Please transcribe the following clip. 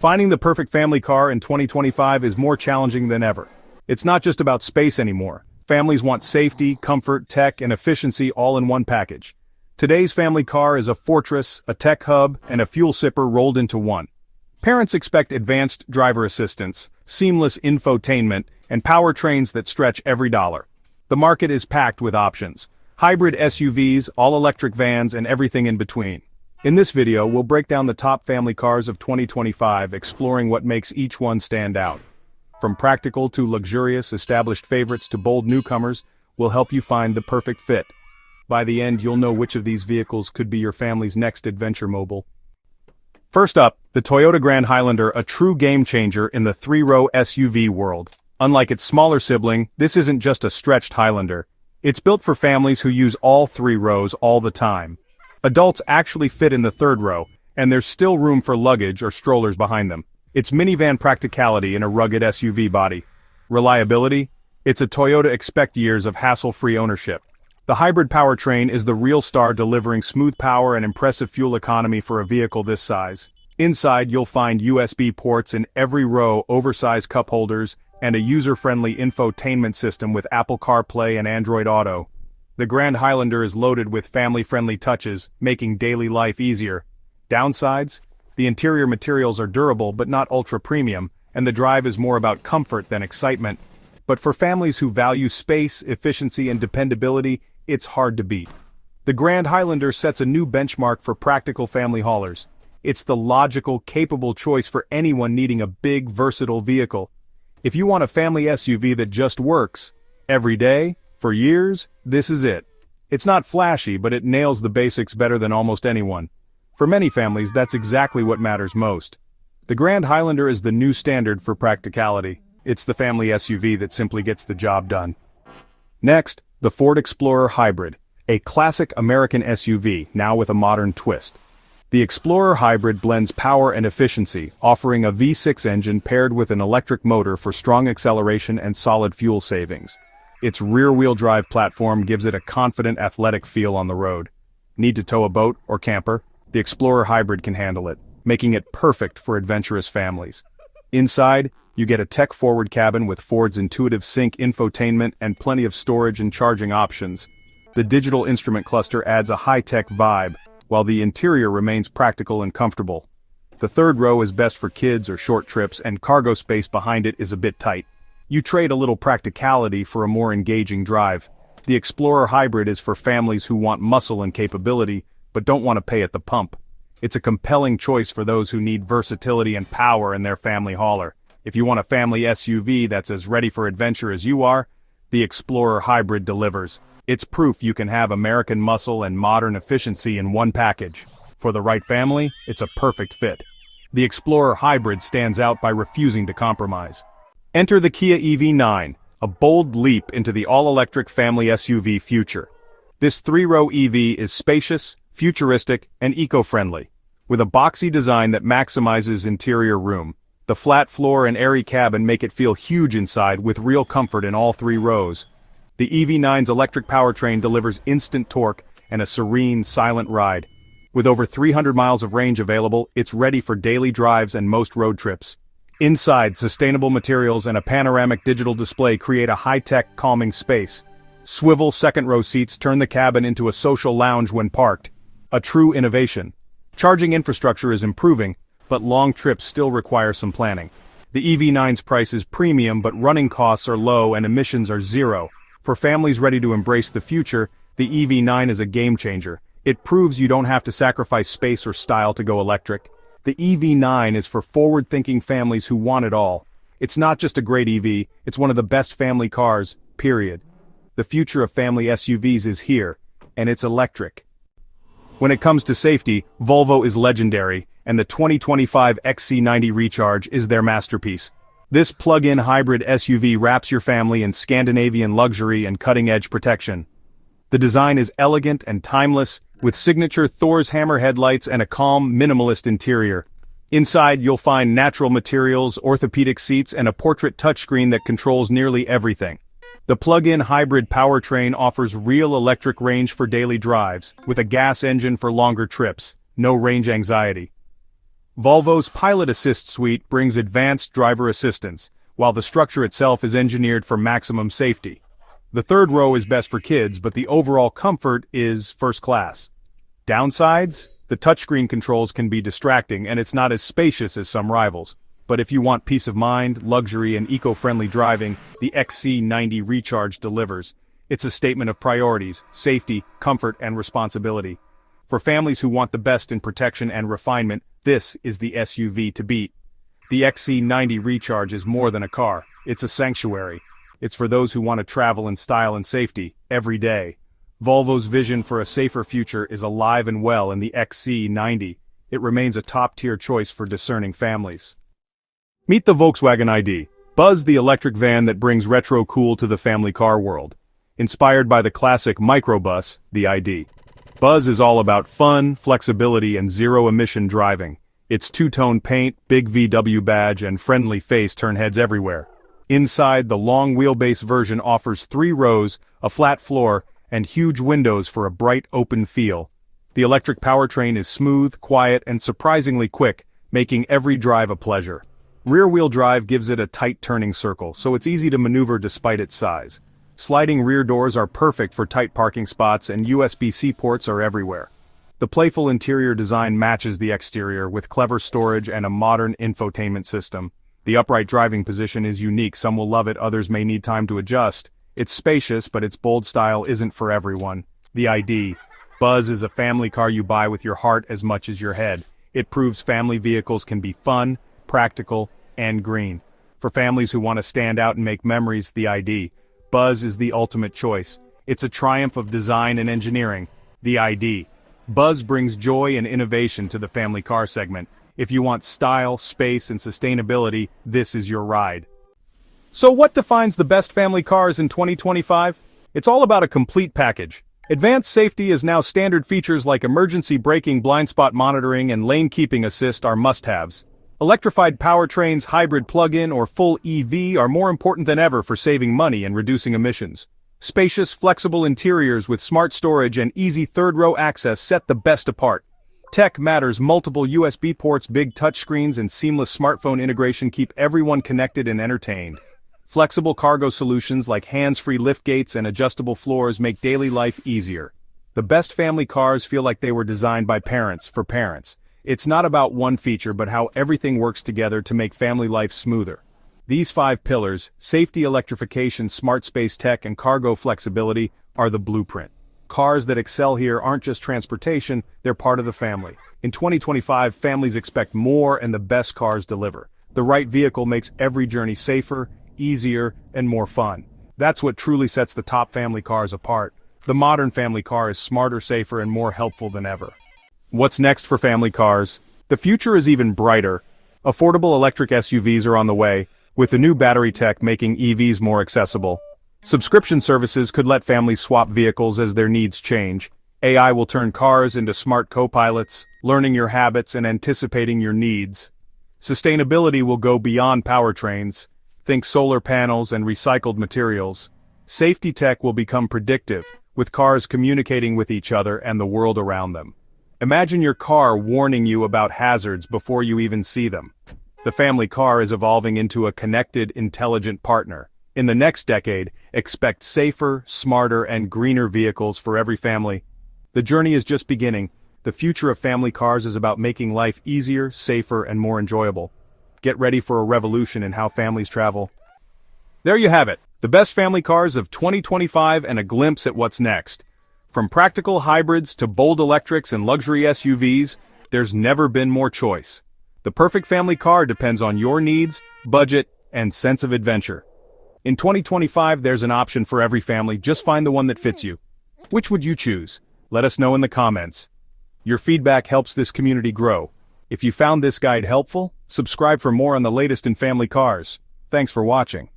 Finding the perfect family car in 2025 is more challenging than ever. It's not just about space anymore. Families want safety, comfort, tech, and efficiency all in one package. Today's family car is a fortress, a tech hub, and a fuel sipper rolled into one. Parents expect advanced driver assistance, seamless infotainment, and powertrains that stretch every dollar. The market is packed with options: hybrid SUVs, all-electric vans, and everything in between. In this video, we'll break down the top family cars of 2025, exploring what makes each one stand out. From practical to luxurious, established favorites to bold newcomers, we'll help you find the perfect fit. By the end, you'll know which of these vehicles could be your family's next adventure mobile. First up, the Toyota Grand Highlander, a true game-changer in the three-row SUV world. Unlike its smaller sibling, this isn't just a stretched Highlander. It's built for families who use all three rows all the time. Adults actually fit in the third row, and there's still room for luggage or strollers behind them. It's minivan practicality in a rugged SUV body. Reliability? It's a Toyota expect years of hassle-free ownership. The hybrid powertrain is the real star, delivering smooth power and impressive fuel economy for a vehicle this size. Inside, you'll find USB ports in every row, oversized cup holders, and a user-friendly infotainment system with Apple CarPlay and Android Auto. The Grand Highlander is loaded with family-friendly touches, making daily life easier. Downsides? The interior materials are durable but not ultra-premium, and the drive is more about comfort than excitement. But for families who value space, efficiency, and dependability, it's hard to beat. The Grand Highlander sets a new benchmark for practical family haulers. It's the logical, capable choice for anyone needing a big, versatile vehicle. If you want a family SUV that just works, every day, for years, this is it. It's not flashy, but it nails the basics better than almost anyone. For many families, that's exactly what matters most. The Grand Highlander is the new standard for practicality. It's the family SUV that simply gets the job done. Next, the Ford Explorer Hybrid, a classic American SUV, now with a modern twist. The Explorer Hybrid blends power and efficiency, offering a V6 engine paired with an electric motor for strong acceleration and solid fuel savings. Its rear-wheel drive platform gives it a confident, athletic feel on the road. Need to tow a boat or camper? The Explorer Hybrid can handle it, making it perfect for adventurous families. Inside, you get a tech-forward cabin with Ford's intuitive sync infotainment and plenty of storage and charging options. The digital instrument cluster adds a high-tech vibe, while the interior remains practical and comfortable. The third row is best for kids or short trips, and cargo space behind it is a bit tight. You trade a little practicality for a more engaging drive. The Explorer Hybrid is for families who want muscle and capability, but don't want to pay at the pump. It's a compelling choice for those who need versatility and power in their family hauler. If you want a family SUV that's as ready for adventure as you are, the Explorer Hybrid delivers. It's proof you can have American muscle and modern efficiency in one package. For the right family, it's a perfect fit. The Explorer Hybrid stands out by refusing to compromise. Enter the Kia EV9, a bold leap into the all-electric family SUV future. This three-row EV is spacious, futuristic, and eco-friendly, with a boxy design that maximizes interior room. The flat floor and airy cabin make it feel huge inside, with real comfort in all three rows. The EV9's electric powertrain delivers instant torque and a serene, silent ride. With over 300 miles of range available, it's ready for daily drives and most road trips. Inside, sustainable materials and a panoramic digital display create a high-tech, calming space. Swivel second-row seats turn the cabin into a social lounge when parked. A true innovation. Charging infrastructure is improving, but long trips still require some planning. The EV9's price is premium, but running costs are low and emissions are zero. For families ready to embrace the future, the EV9 is a game-changer. It proves you don't have to sacrifice space or style to go electric. The EV9 is for forward-thinking families who want it all. It's not just a great EV, it's one of the best family cars, period. The future of family SUVs is here, and it's electric. When it comes to safety, Volvo is legendary, and the 2025 XC90 Recharge is their masterpiece. This plug-in hybrid SUV wraps your family in Scandinavian luxury and cutting-edge protection. The design is elegant and timeless, with signature Thor's hammer headlights and a calm, minimalist interior. Inside, you'll find natural materials, orthopedic seats, and a portrait touchscreen that controls nearly everything. The plug-in hybrid powertrain offers real electric range for daily drives, with a gas engine for longer trips. No range anxiety. Volvo's Pilot Assist suite brings advanced driver assistance, while the structure itself is engineered for maximum safety. The third row is best for kids, but the overall comfort is first class. Downsides? The touchscreen controls can be distracting and it's not as spacious as some rivals. But if you want peace of mind, luxury, and eco-friendly driving, the XC90 Recharge delivers. It's a statement of priorities, safety, comfort, and responsibility. For families who want the best in protection and refinement, this is the SUV to beat. The XC90 Recharge is more than a car, it's a sanctuary. It's for those who want to travel in style and safety, every day. Volvo's vision for a safer future is alive and well in the XC90. It remains a top-tier choice for discerning families. Meet the Volkswagen ID. Buzz, the electric van that brings retro cool to the family car world. Inspired by the classic microbus, the ID. Buzz is all about fun, flexibility, and zero-emission driving. Its two-tone paint, big VW badge, and friendly face turn heads everywhere. Inside, the long wheelbase version offers 3 rows, a flat floor, and huge windows for a bright, open feel. The electric powertrain is smooth, quiet, and surprisingly quick, making every drive a pleasure. Rear-wheel drive gives it a tight turning circle, so it's easy to maneuver despite its size. Sliding rear doors are perfect for tight parking spots, and USB-C ports are everywhere. The playful interior design matches the exterior with clever storage and a modern infotainment system. The upright driving position is unique. Some will love it, others may need time to adjust. It's spacious, but its bold style isn't for everyone. The ID. Buzz is a family car you buy with your heart as much as your head. It proves family vehicles can be fun, practical, and green. For families who want to stand out and make memories, the ID. Buzz is the ultimate choice. It's a triumph of design and engineering. The ID. Buzz brings joy and innovation to the family car segment. If you want style, space, and sustainability, this is your ride. So what defines the best family cars in 2025? It's all about a complete package. Advanced safety is now standard. Features like emergency braking, blind spot monitoring, and lane keeping assist are must-haves. Electrified powertrains, hybrid plug-in, or full EV are more important than ever for saving money and reducing emissions. Spacious, flexible interiors with smart storage and easy third-row access set the best apart. Tech matters. Multiple USB ports, big touchscreens, and seamless smartphone integration keep everyone connected and entertained. Flexible cargo solutions like hands-free liftgates and adjustable floors make daily life easier. The best family cars feel like they were designed by parents for parents. It's not about one feature but how everything works together to make family life smoother. These 5 pillars, safety, electrification, smart space tech, and cargo flexibility, are the blueprint. Cars that excel here aren't just transportation, they're part of the family. In 2025, families expect more, and the best cars deliver. The right vehicle makes every journey safer, easier, and more fun. That's what truly sets the top family cars apart. The modern family car is smarter, safer, and more helpful than ever. What's next for family cars? The future is even brighter. Affordable electric SUVs are on the way, with the new battery tech making EVs more accessible. Subscription services could let families swap vehicles as their needs change. AI will turn cars into smart co-pilots, learning your habits and anticipating your needs. Sustainability will go beyond powertrains. Think solar panels and recycled materials. Safety tech will become predictive, with cars communicating with each other and the world around them. Imagine your car warning you about hazards before you even see them. The family car is evolving into a connected, intelligent partner. In the next decade, expect safer, smarter, and greener vehicles for every family. The journey is just beginning. The future of family cars is about making life easier, safer, and more enjoyable. Get ready for a revolution in how families travel. There you have it, the best family cars of 2025 and a glimpse at what's next. From practical hybrids to bold electrics and luxury SUVs, there's never been more choice. The perfect family car depends on your needs, budget, and sense of adventure. In 2025, there's an option for every family. Just find the one that fits you. Which would you choose? Let us know in the comments. Your feedback helps this community grow. If you found this guide helpful, subscribe for more on the latest in family cars. Thanks for watching.